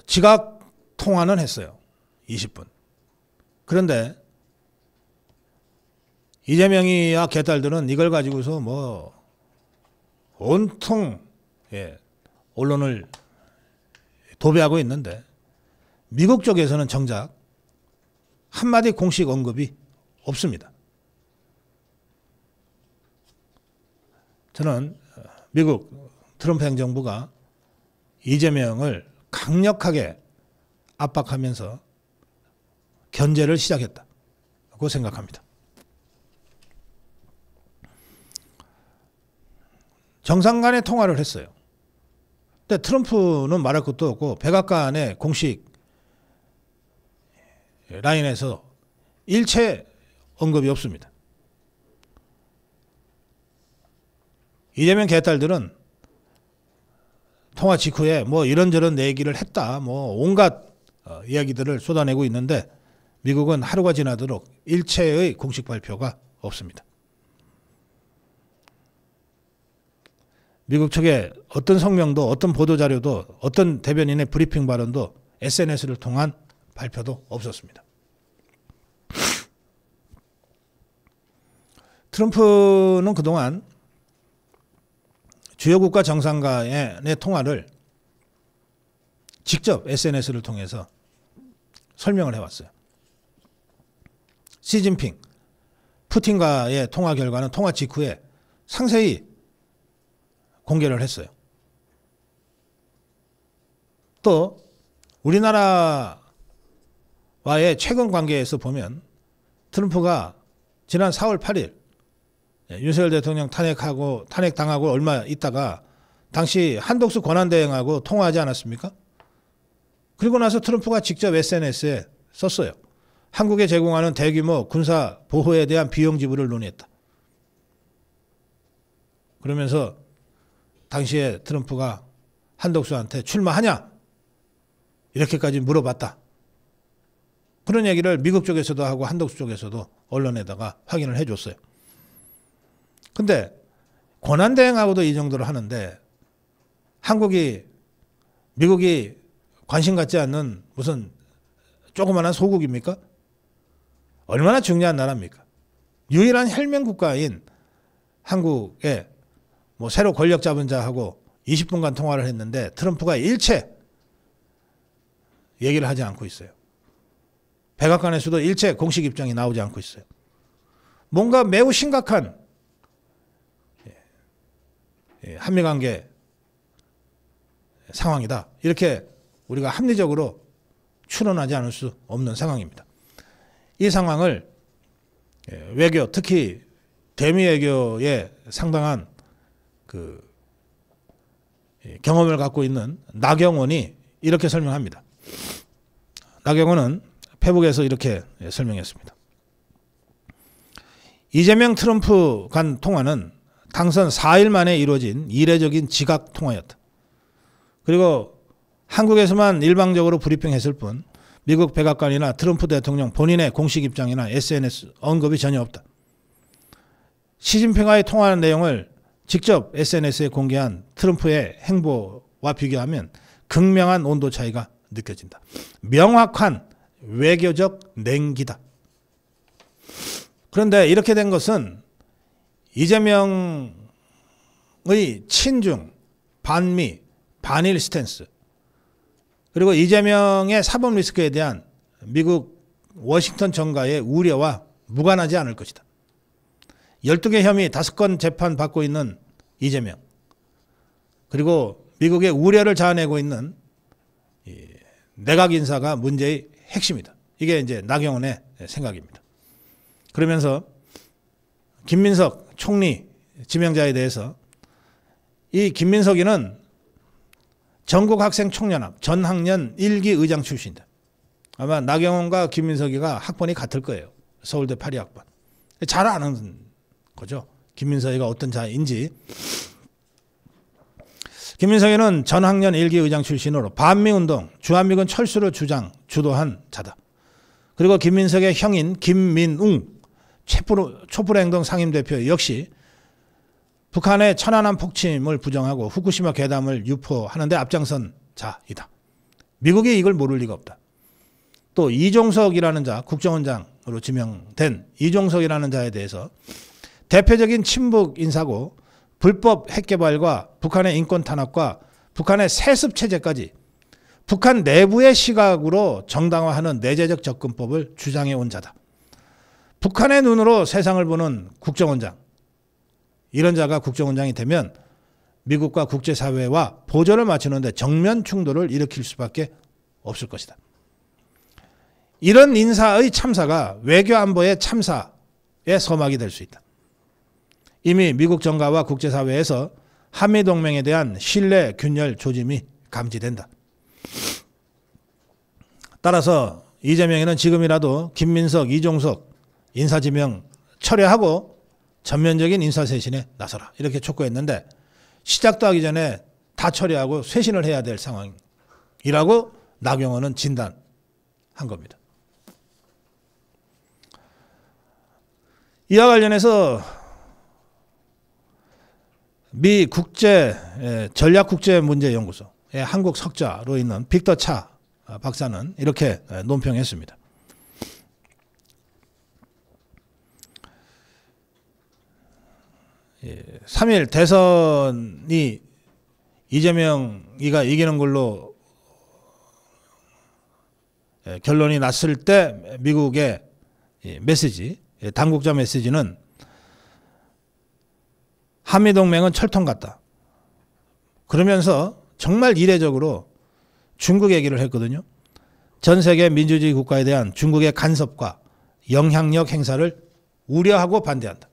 지각 통화는 했어요. 20분. 그런데 이재명이와 개딸들은 이걸 가지고서 뭐 온통 언론을 도배하고 있는데 미국 쪽에서는 정작 한마디 공식 언급이 없습니다. 저는 미국 트럼프 행정부가 이재명을 강력하게 압박하면서 견제를 시작했다고 생각합니다. 정상 간의 통화를 했어요. 근데 트럼프는 말할 것도 없고 백악관의 공식 라인에서 일체 언급이 없습니다. 이재명 개딸들은 통화 직후에 뭐 이런저런 얘기를 했다, 뭐 온갖 이야기들을 쏟아내고 있는데 미국은 하루가 지나도록 일체의 공식 발표가 없습니다. 미국 측의 어떤 성명도 어떤 보도자료도 어떤 대변인의 브리핑 발언도 SNS를 통한 발표도 없었습니다. 트럼프는 그동안 주요 국가 정상간의 통화를 직접 SNS를 통해서 설명을 해왔어요. 시진핑, 푸틴과의 통화 결과는 통화 직후에 상세히 공개를 했어요. 또 우리나라와의 최근 관계에서 보면 트럼프가 지난 4월 8일 윤석열 대통령 탄핵당하고 얼마 있다가 당시 한독수 권한대행하고 통화하지 않았습니까? 그리고 나서 트럼프가 직접 SNS에 썼어요. 한국에 제공하는 대규모 군사 보호에 대한 비용 지불을 논의했다. 그러면서 당시에 트럼프가 한독수한테 출마하냐? 이렇게까지 물어봤다. 그런 얘기를 미국 쪽에서도 하고 한독수 쪽에서도 언론에다가 확인을 해줬어요. 근데 권한대행하고도 이 정도로 하는데 미국이 관심 갖지 않는 무슨 조그마한 소국입니까? 얼마나 중요한 나라입니까? 유일한 혈맹국가인 한국에 뭐 새로 권력 잡은 자하고 20분간 통화를 했는데 트럼프가 일체 얘기를 하지 않고 있어요. 백악관에서도 일체 공식 입장이 나오지 않고 있어요. 뭔가 매우 심각한 한미관계 상황이다. 이렇게 우리가 합리적으로 추론하지 않을 수 없는 상황입니다. 이 상황을 외교, 특히 대미 외교에 상당한 경험을 갖고 있는 나경원이 이렇게 설명합니다. 나경원은 페북에서 이렇게 설명했습니다. 이재명 트럼프 간 통화는 당선 4일 만에 이루어진 이례적인 지각 통화였다. 그리고 한국에서만 일방적으로 브리핑했을 뿐 미국 백악관이나 트럼프 대통령 본인의 공식 입장이나 SNS 언급이 전혀 없다. 시진핑과의 통화하는 내용을 직접 SNS에 공개한 트럼프의 행보와 비교하면 극명한 온도 차이가 느껴진다. 명확한 외교적 냉기다. 그런데 이렇게 된 것은 이재명의 친중, 반미, 반일 스탠스, 그리고 이재명의 사법 리스크에 대한 미국 워싱턴 정가의 우려와 무관하지 않을 것이다. 12개 혐의 5건 재판 받고 있는 이재명, 그리고 미국의 우려를 자아내고 있는 내각 인사가 문제의 핵심이다. 이게 이제 나경원의 생각입니다. 그러면서 김민석 총리 지명자에 대해서 이 김민석이는 전국학생총연합 전학년 1기 의장 출신이다. 아마 나경원과 김민석이가 학번이 같을 거예요. 서울대 82학번. 잘 아는 거죠. 김민석이가 어떤 자인지. 김민석이는 전학년 1기 의장 출신으로 반미운동, 주한미군 철수를 주도한 자다. 그리고 김민석의 형인 김민웅 촛불행동 상임대표 역시 북한의 천안함 폭침을 부정하고 후쿠시마 괴담을 유포하는 데 앞장선 자이다. 미국이 이걸 모를 리가 없다. 또 이종석이라는 자, 국정원장으로 지명된 이종석이라는 자에 대해서 대표적인 친북 인사고 불법 핵개발과 북한의 인권 탄압과 북한의 세습 체제까지 북한 내부의 시각으로 정당화하는 내재적 접근법을 주장해 온 자다. 북한의 눈으로 세상을 보는 국정원장, 이런 자가 국정원장이 되면 미국과 국제사회와 보조를 맞추는데 정면 충돌을 일으킬 수밖에 없을 것이다. 이런 인사의 참사가 외교안보의 참사의 서막이 될 수 있다. 이미 미국 정가와 국제사회에서 한미동맹에 대한 신뢰 균열 조짐이 감지된다. 따라서 이재명이는 지금이라도 김민석, 이종석 인사지명 철회하고 전면적인 인사쇄신에 나서라, 이렇게 촉구했는데 시작도 하기 전에 다 처리하고 쇄신을 해야 될 상황이라고 나경원은 진단한 겁니다. 이와 관련해서 미 전략국제문제연구소의 한국 석좌로 있는 빅터 차 박사는 이렇게 논평했습니다. 예, 3일 대선이 이재명이가 이기는 걸로 결론이 났을 때 미국의 메시지, 당국자 메시지는 한미동맹은 철통 같다. 그러면서 정말 이례적으로 중국 얘기를 했거든요. 전 세계 민주주의 국가에 대한 중국의 간섭과 영향력 행사를 우려하고 반대한다.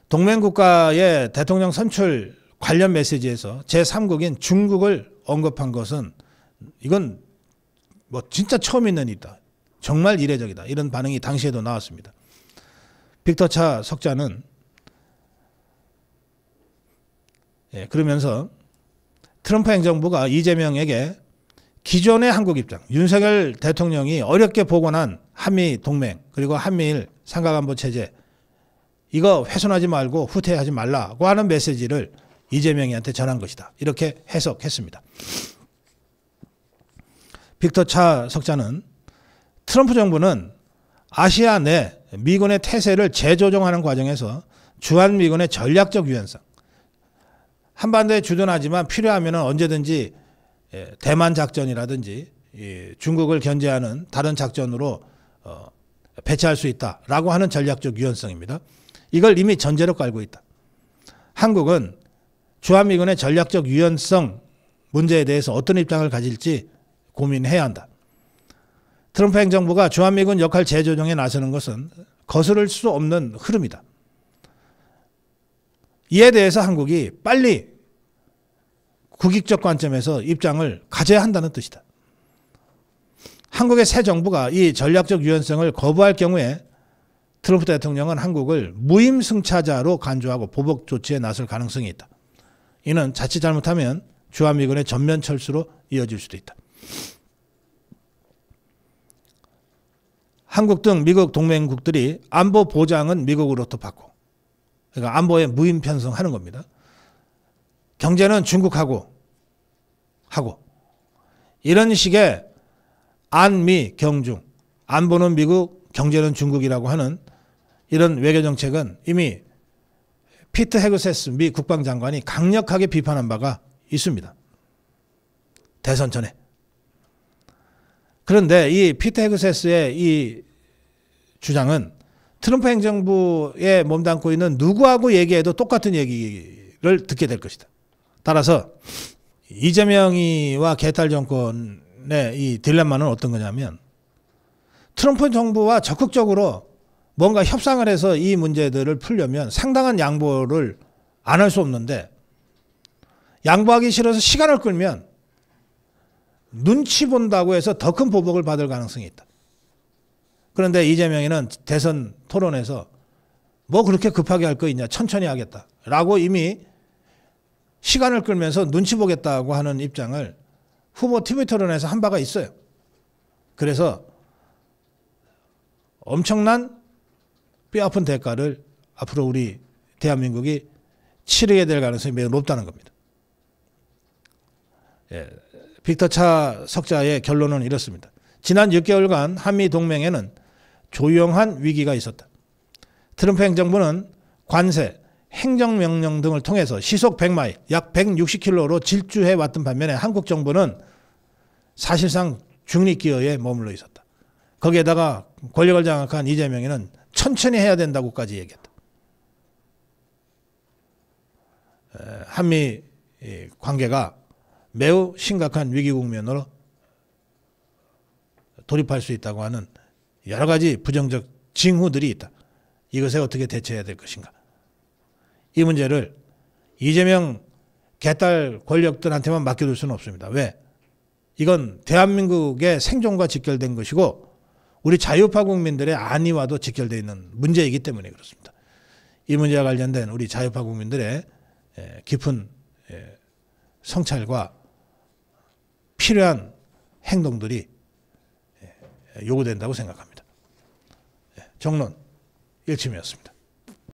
동맹국가의 대통령 선출 관련 메시지에서 제3국인 중국을 언급한 것은 이건 뭐 진짜 처음 있는 일이다. 정말 이례적이다. 이런 반응이 당시에도 나왔습니다. 빅터 차 석자는 그러면서 트럼프 행정부가 이재명에게 기존의 한국 입장, 윤석열 대통령이 어렵게 복원한 한미 동맹 그리고 한미일 삼각안보 체제, 이거 훼손하지 말고 후퇴하지 말라고 하는 메시지를 이재명이한테 전한 것이다. 이렇게 해석했습니다. 빅터 차 석자는 트럼프 정부는 아시아 내 미군의 태세를 재조정하는 과정에서 주한미군의 전략적 유연성, 한반도에 주둔하지만 필요하면 언제든지 대만 작전이라든지 중국을 견제하는 다른 작전으로 배치할 수 있다라고 하는 전략적 유연성입니다. 이걸 이미 전제로 깔고 있다. 한국은 주한미군의 전략적 유연성 문제에 대해서 어떤 입장을 가질지 고민해야 한다. 트럼프 행정부가 주한미군 역할 재조정에 나서는 것은 거스를 수 없는 흐름이다. 이에 대해서 한국이 빨리 국익적 관점에서 입장을 가져야 한다는 뜻이다. 한국의 새 정부가 이 전략적 유연성을 거부할 경우에 트럼프 대통령은 한국을 무임승차자로 간주하고 보복 조치에 나설 가능성이 있다. 이는 자칫 잘못하면 주한미군의 전면 철수로 이어질 수도 있다. 한국 등 미국 동맹국들이 안보 보장은 미국으로부터 받고, 그러니까 안보에 무임 편성하는 겁니다. 경제는 중국하고 하고, 이런 식의 안미 경중, 안보는 미국, 경제는 중국이라고 하는 이런 외교 정책은 이미 피트 헤그세스 미 국방장관이 강력하게 비판한 바가 있습니다. 대선 전에. 그런데 이 피트 헤그세스의 이 주장은 트럼프 행정부에 몸담고 있는 누구하고 얘기해도 똑같은 얘기를 듣게 될 것이다. 따라서 이재명이와 개딸 정권의 이 딜레마는 어떤 거냐면, 트럼프 정부와 적극적으로 뭔가 협상을 해서 이 문제들을 풀려면 상당한 양보를 안 할 수 없는데, 양보하기 싫어서 시간을 끌면 눈치 본다고 해서 더 큰 보복을 받을 가능성이 있다. 그런데 이재명이는 대선 토론에서 뭐 그렇게 급하게 할 거 있냐, 천천히 하겠다 라고 이미 시간을 끌면서 눈치 보겠다고 하는 입장을 후보 TV 토론에서 한 바가 있어요. 그래서 엄청난 뼈아픈 대가를 앞으로 우리 대한민국이 치르게 될 가능성이 매우 높다는 겁니다. 빅터 차 석자의 결론은 이렇습니다. 지난 6개월간 한미 동맹에는 조용한 위기가 있었다. 트럼프 행정부는 관세, 행정명령 등을 통해서 시속 100마일, 약 160km로 질주해 왔던 반면에 한국 정부는 사실상 중립기어에 머물러 있었다. 거기에다가 권력을 장악한 이재명이는 천천히 해야 된다고까지 얘기했다. 한미 관계가 매우 심각한 위기 국면으로 돌입할 수 있다고 하는 여러 가지 부정적 징후들이 있다. 이것에 어떻게 대처해야 될 것인가. 이 문제를 이재명 개딸 권력들한테만 맡겨둘 수는 없습니다. 왜? 이건 대한민국의 생존과 직결된 것이고 우리 자유파 국민들의 안위와도 직결되어 있는 문제이기 때문에 그렇습니다. 이 문제와 관련된 우리 자유파 국민들의 깊은 성찰과 필요한 행동들이 요구된다고 생각합니다. 정론 일침이었습니다.